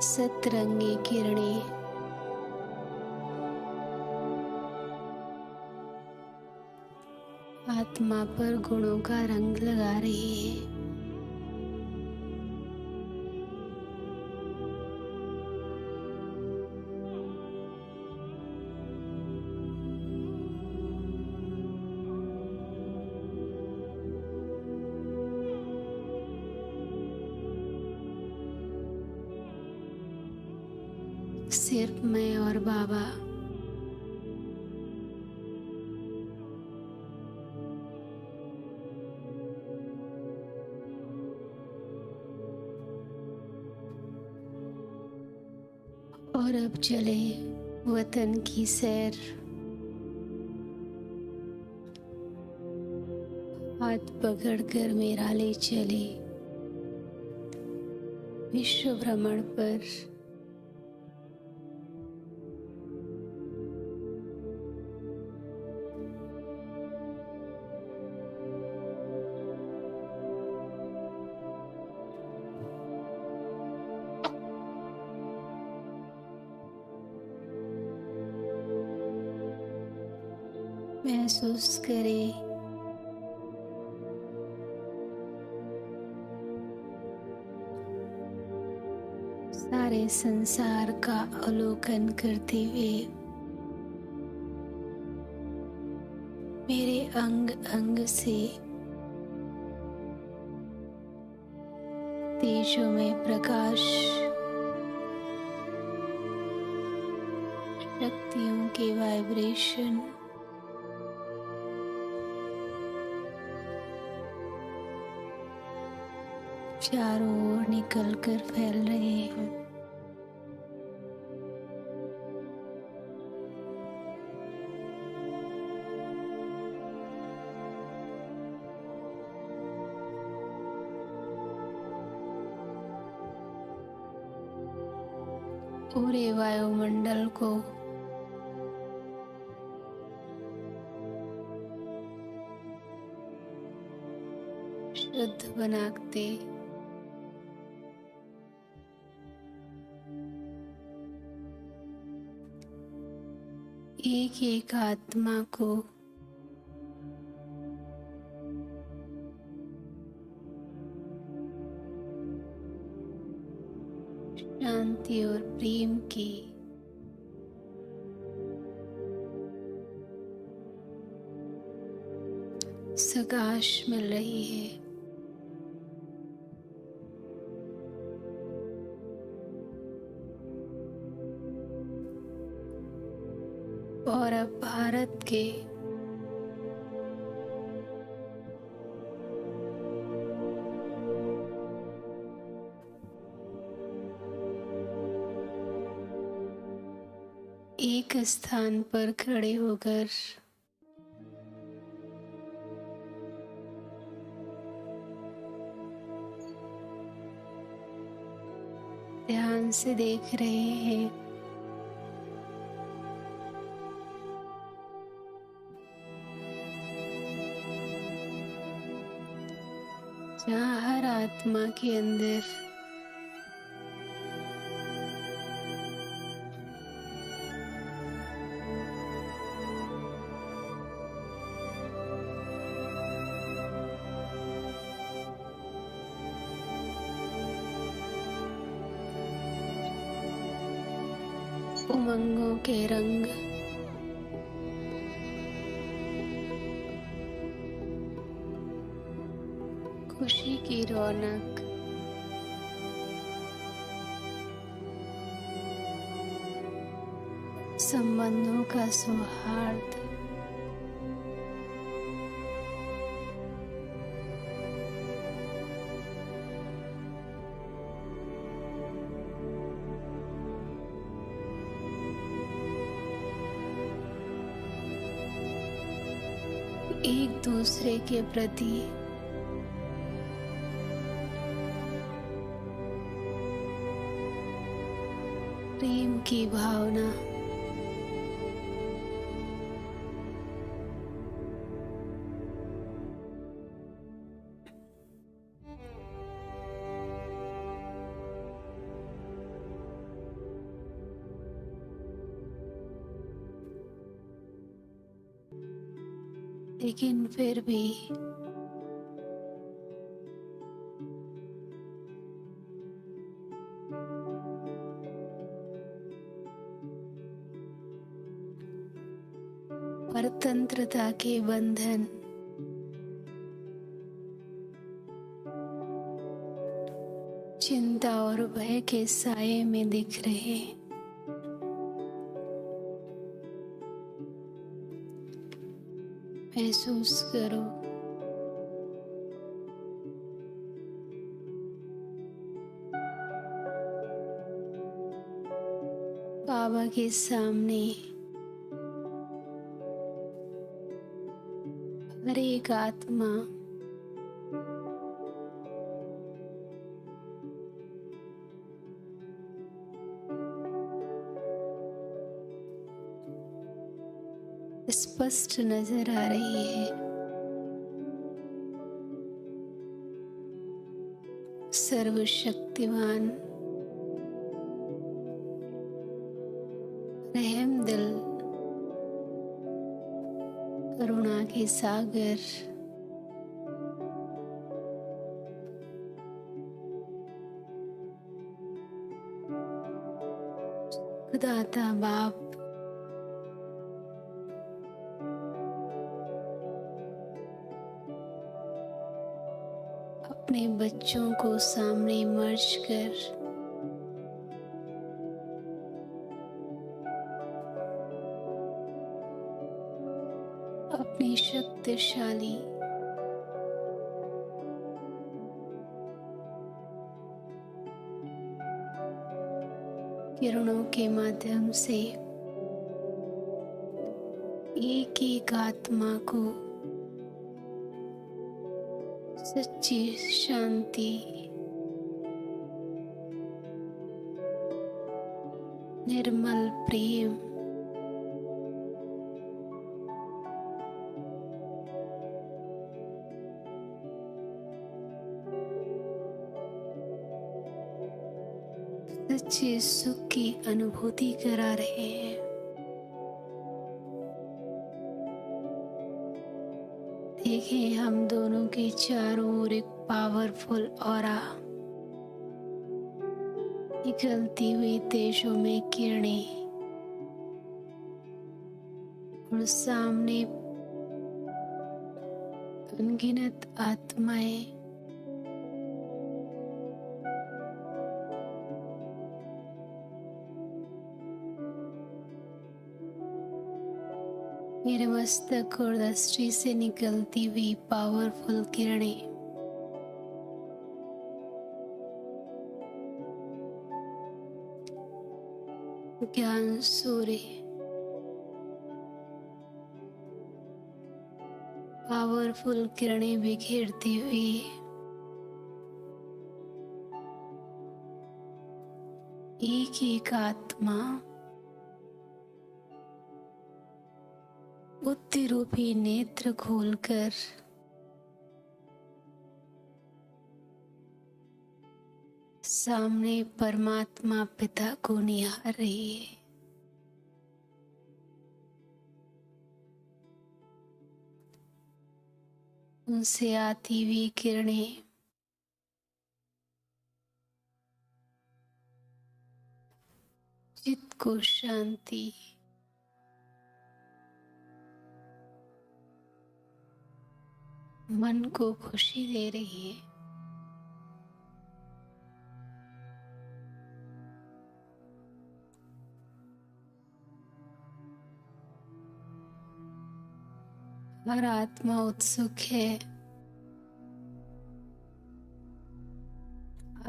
सतरंगी किरणें आत्मा पर गुणों का रंग लगा रही है। सिर्फ मैं और बाबा और अब चले वतन की सैर। हाथ पकड़कर मेरा ले चले विश्व भ्रमण पर। महसूस करें सारे संसार का अवलोकन करते हुए मेरे अंग अंग से तेजों में प्रकाश, शक्तियों के वाइब्रेशन चारों ओर निकलकर फैल रहे हैं। पूरे वायुमंडल को शुद्ध बनाते एक एक आत्मा को शांति और प्रेम की सगाश मिल रही है। और अब भारत के एक स्थान पर खड़े होकर ध्यान से देख रहे हैं जहाँ हर आत्मा के अंदर उमंगों के रंग खुशी की रौनक संबंधों का सौहार्द एक दूसरे के प्रति प्रेम की भावना लेकिन फिर भी परतंत्रता के बंधन चिंता और भय के साये में दिख रहे हैं। महसूस करो बाबा के सामने हर एक आत्मा स्पष्ट नजर आ रही है। सर्वशक्तिमान रहम दिल करुणा के सागर खुदाता बाप अपने बच्चों को सामने मर्ज कर अपनी शक्तिशाली किरणों के माध्यम से एक एक आत्मा को सच्ची शांति, निर्मल प्रेम, सच्चे सुख की अनुभूति करा रहे हैं। देखें हम दोनों के चारों ओर एक पावरफुल ऑरा, निकलती हुई तेजों में किरणें और सामने अनगिनत आत्माएं मेरे मस्तक और दृष्टि से निकलती हुई पावरफुल किरणें ज्ञान सूर्य पावरफुल किरणें बिखेरती हुई एक एक आत्मा बुद्धि रूपी नेत्र खोलकर सामने परमात्मा पिता को निहार रही है। उनसे आती हुई किरणें चित्त को शांति, मन को खुशी दे रही है। हर आत्मा उत्सुक है,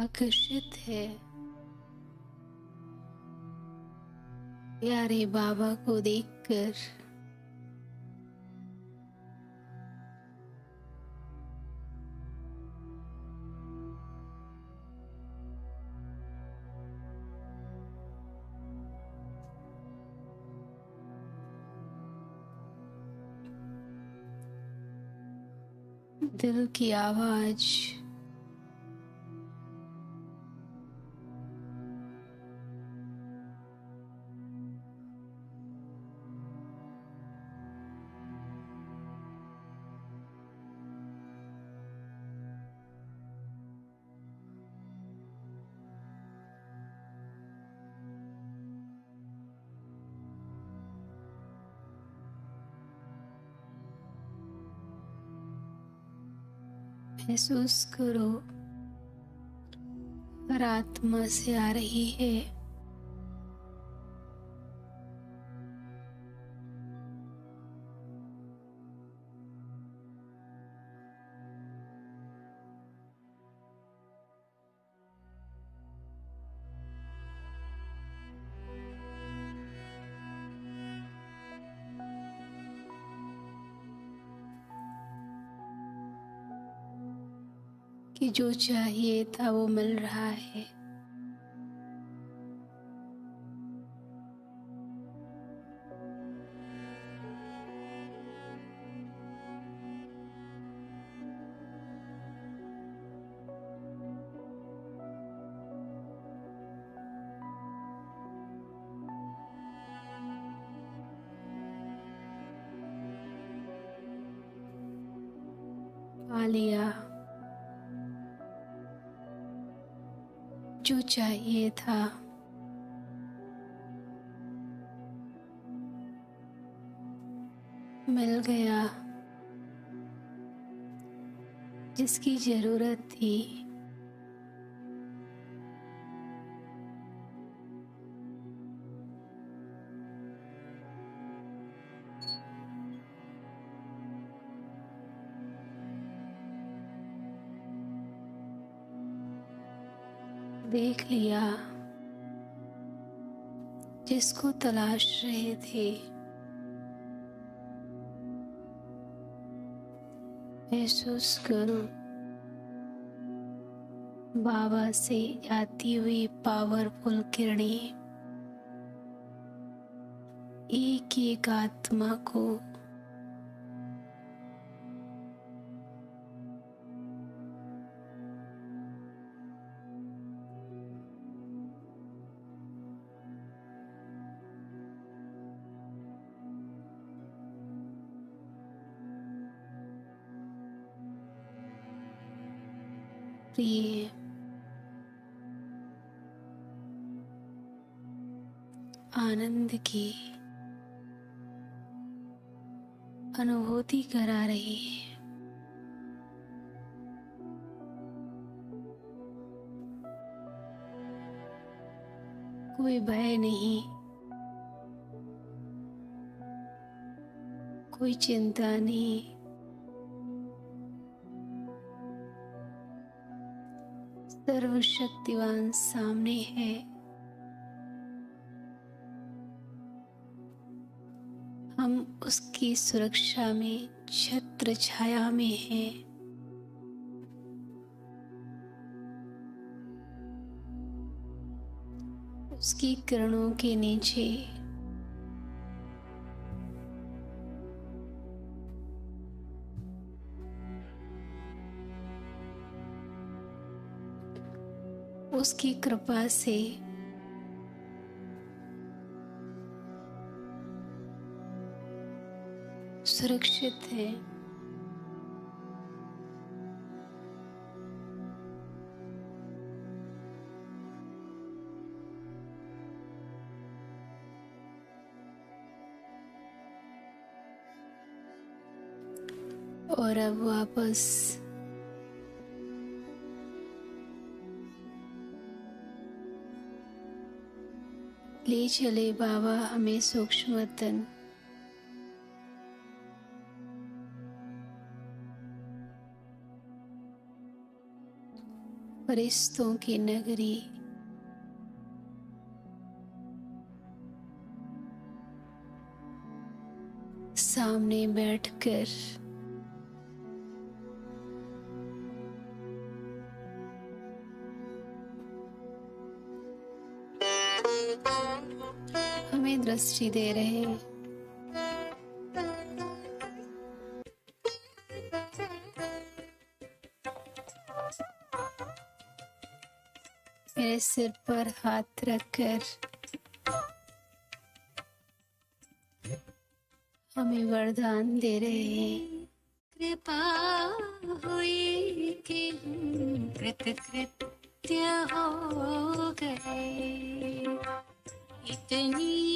आकर्षित है प्यारे बाबा को देखकर। दिल की आवाज महसूस करो हर आत्मा से आ रही है। कि जो चाहिए था वो मिल रहा है। पा लिया जो चाहिए था। मिल गया जिसकी जरूरत थी। देख लिया जिसको तलाश रहे थे। महसूस करो बाबा से आती हुई पावरफुल किरणें एक एक आत्मा को प्रिय आनंद की अनुभूति करा रही है। कोई भय नहीं, कोई चिंता नहीं, सर्वशक्तिवान सामने है। हम उसकी सुरक्षा में, छत्र छाया में हैं। उसकी किरणों के नीचे उसकी कृपा से सुरक्षित है। और अब वापस ले चले बाबा हमें सूक्ष्मतन फरिश्तों की नगरी, सामने बैठकर हमें दृष्टि दे रहे हैं। मेरे सिर पर हाथ रखकर हमें वरदान दे रहे हैं। कृपा हुई कि हम कृतकृत्य हो गए, इतनी